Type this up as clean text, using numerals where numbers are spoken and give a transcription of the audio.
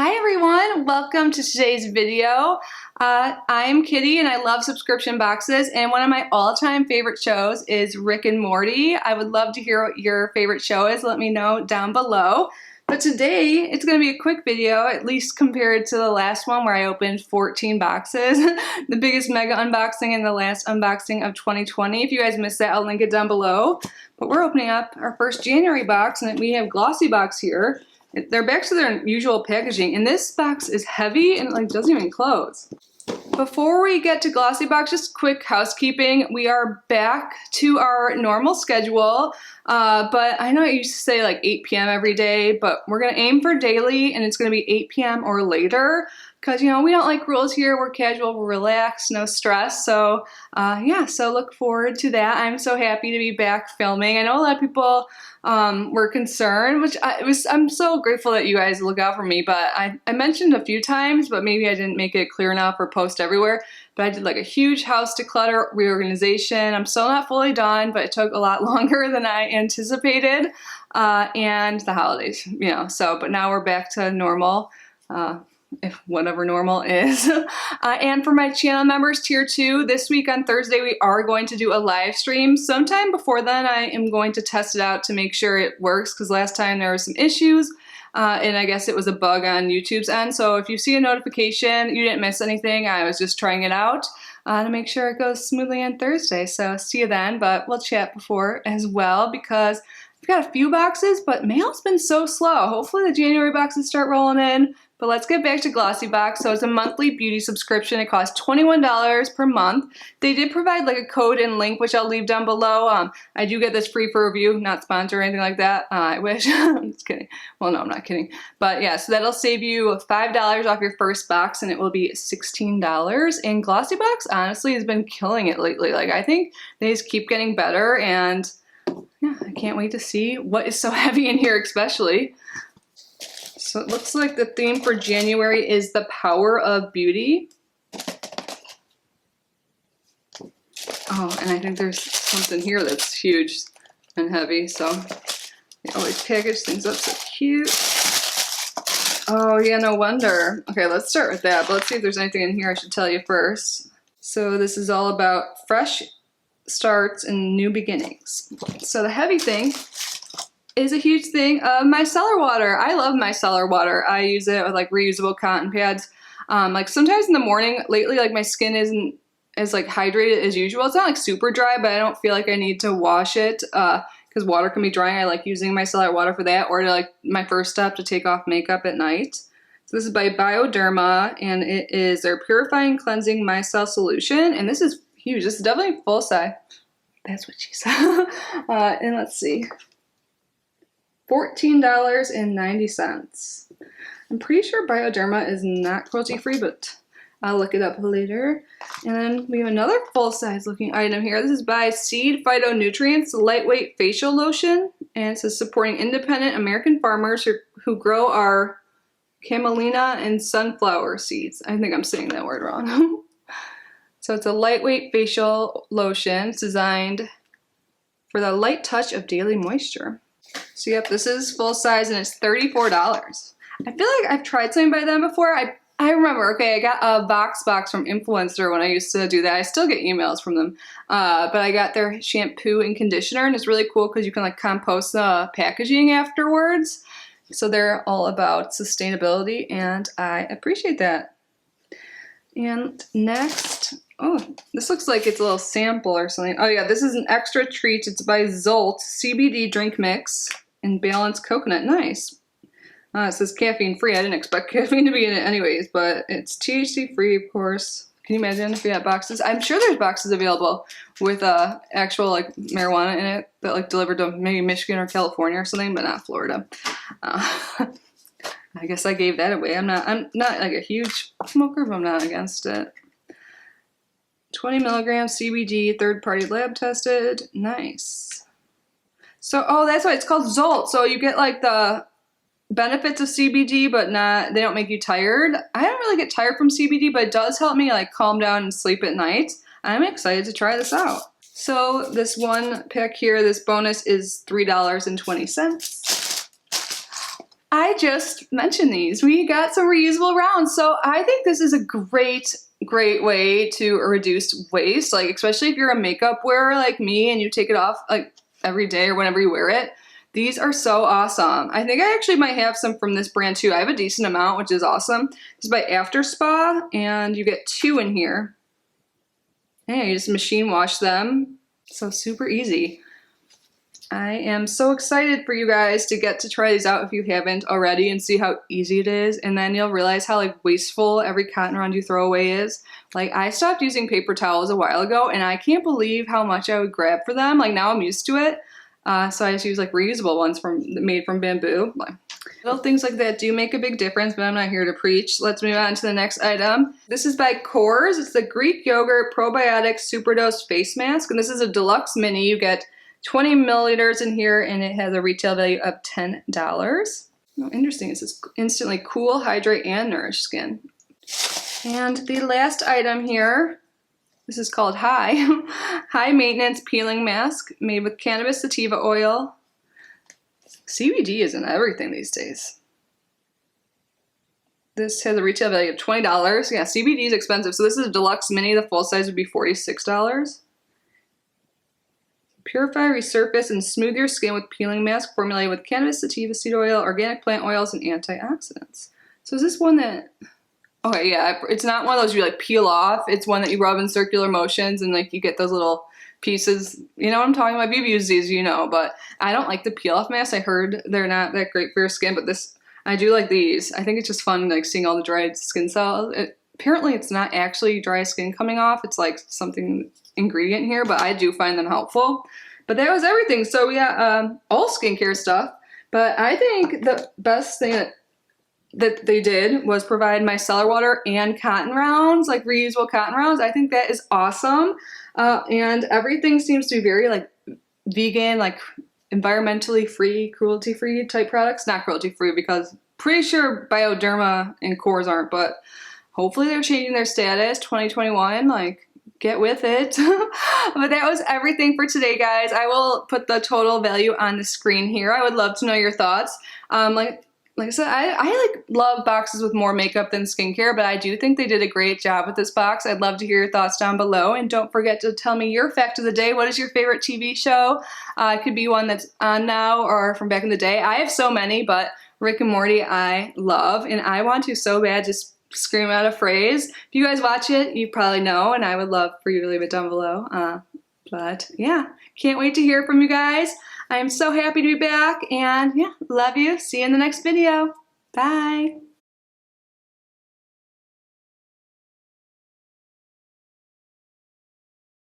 Hi everyone, welcome to today's video. I'm Kitty and I love subscription boxes, and one of my all-time favorite shows is Rick and Morty. I would love to hear what your favorite show is. Let me know down below. But today it's going to be a quick video, at least compared to the last one where I opened 14 boxes. The biggest mega unboxing and the last unboxing of 2020. If you guys missed that, I'll link it down below. But we're opening up our first January box, and we have Glossybox here. They're back to their usual packaging, and this box is heavy and it doesn't even close. Before we get to Glossybox, just quick housekeeping. We are back to our normal schedule, but I know I used to say like 8 p.m. every day, but we're gonna aim for daily, and it's gonna be 8 p.m. or later. Because, you know, we don't like rules here. We're casual, we're relaxed, no stress. So, yeah, so look forward to that. I'm so happy to be back filming. I know a lot of people were concerned, which I'm so grateful that you guys look out for me. But I mentioned a few times, but maybe I didn't make it clear enough or post everywhere. But I did like a huge house declutter reorganization. I'm still not fully done, but it took a lot longer than I anticipated. And the holidays, you know, so, but now we're back to normal. If whatever normal is. And for my channel members, tier 2, this week on Thursday we are going to do a live stream. Sometime before then I am going to test it out to make sure it works, because last time there were some issues and I guess it was a bug on YouTube's end. So if you see a notification, you didn't miss anything. I was just trying it out to make sure it goes smoothly on Thursday. So see you then, but we'll chat before as well, because I've got a few boxes, but mail's been so slow. Hopefully the January boxes start rolling in. But let's get back to Glossybox. So it's a monthly beauty subscription. It costs $21 per month. They did provide like a code and link, which I'll leave down below. I do get this free for review, not sponsored or anything like that. I wish. I'm just kidding. Well, no, I'm not kidding. But yeah, so that'll save you $5 off your first box, and it will be $16. And Glossybox honestly has been killing it lately. Like, I think they just keep getting better, and yeah, I can't wait to see what is so heavy in here especially. So it looks like the theme for January is the power of beauty. Oh, and I think there's something here that's huge and heavy, so they always package things up so cute. Oh yeah, no wonder. Okay, let's start with that, but let's see if there's anything in here I should tell you first. So this is all about fresh starts and new beginnings. So the heavy thing is a huge thing. Micellar water. I love micellar water. I use it with like reusable cotton pads. Like sometimes in the morning lately, like my skin isn't as like hydrated as usual. It's not like super dry, but I don't feel like I need to wash it because water can be drying. I like using micellar water for that, or to like my first step to take off makeup at night. So this is by Bioderma, and it is their purifying cleansing micelle solution, and this is huge. This is definitely full size. That's what she said. And let's see. $14.90. I'm pretty sure Bioderma is not cruelty free, but I'll look it up later. And then we have another full-size looking item here. This is by Seed Phytonutrients Lightweight Facial Lotion, and it says supporting independent American farmers who grow our camelina and sunflower seeds. I think I'm saying that word wrong. So it's a lightweight facial lotion. It's designed for the light touch of daily moisture. So yep, this is full size and it's $34. I feel like I've tried something by them before. I remember, okay, I got a box from Influencer when I used to do that. I still get emails from them. But I got their shampoo and conditioner, and it's really cool because you can like compost the packaging afterwards. So they're all about sustainability, and I appreciate that. And next, oh, this looks like it's a little sample or something. Oh yeah, this is an extra treat. It's by Zolt CBD drink mix and balanced coconut. Nice. It says caffeine free. I didn't expect caffeine to be in it anyways, but it's THC free, of course. Can you imagine if we had boxes? I'm sure there's boxes available with actual like marijuana in it that like delivered to maybe Michigan or California or something, but not Florida. I guess I gave that away. I'm not like a huge smoker, but I'm not against it. 20 milligrams CBD, third-party lab tested. Nice. So, oh, that's why it's called Zolt. So you get like the benefits of CBD, but they don't make you tired. I don't really get tired from CBD, but it does help me like calm down and sleep at night. I'm excited to try this out. So this one pack here, this bonus is $3.20. I just mentioned these. We got some reusable rounds. So I think this is a great way to reduce waste, like especially if you're a makeup wearer like me and you take it off like every day or whenever you wear it. These are so awesome. I think I actually might have some from this brand too. I have a decent amount, which is awesome. This is by After Spa, and you get 2 in here. And you just machine wash them. So super easy. I am so excited for you guys to get to try these out if you haven't already and see how easy it is. And then you'll realize how like wasteful every cotton round you throw away is. Like I stopped using paper towels a while ago and I can't believe how much I would grab for them. Like now I'm used to it. So I just use like reusable ones made from bamboo. Little things like that do make a big difference, but I'm not here to preach. Let's move on to the next item. This is by Coors. It's the Greek Yogurt Probiotic Superdose Face Mask. And this is a deluxe mini. You get 20 milliliters in here and it has a retail value of $10. Oh, interesting. It says instantly cool, hydrate, and nourish skin. And the last item here, this is called High Maintenance Peeling Mask made with cannabis sativa oil. CBD is in everything these days. This has a retail value of $20. Yeah, CBD is expensive. So this is a deluxe mini. The full size would be $46. Purify, resurface, and smooth your skin with peeling mask formulated with cannabis sativa seed oil, organic plant oils, and antioxidants. So is this one that... Okay, yeah, it's not one of those you like peel off. It's one that you rub in circular motions and like you get those little pieces. You know what I'm talking about? If you've used these, you know, but I don't like the peel off masks. I heard they're not that great for your skin, but I do like these. I think it's just fun like seeing all the dried skin cells. Apparently it's not actually dry skin coming off. It's like something ingredient here, but I do find them helpful. But that was everything. So we got all skincare stuff, but I think the best thing that they did was provide micellar water and cotton rounds, like reusable cotton rounds. I think that is awesome. And everything seems to be very like vegan, like environmentally free, cruelty free type products. Not cruelty free because pretty sure Bioderma and Coors aren't, but hopefully they're changing their status 2021, like get with it. But that was everything for today, guys. I will put the total value on the screen here. I would love to know your thoughts. Like I said, I like love boxes with more makeup than skincare, but I do think they did a great job with this box. I'd love to hear your thoughts down below. And don't forget to tell me your fact of the day. What is your favorite TV show? It could be one that's on now or from back in the day. I have so many, but Rick and Morty I love, and I want to so bad just scream out a phrase. If you guys watch it, you probably know, and I would love for you to leave it down below. But yeah, can't wait to hear from you guys. I'm so happy to be back, and yeah, love you. See you in the next video. Bye.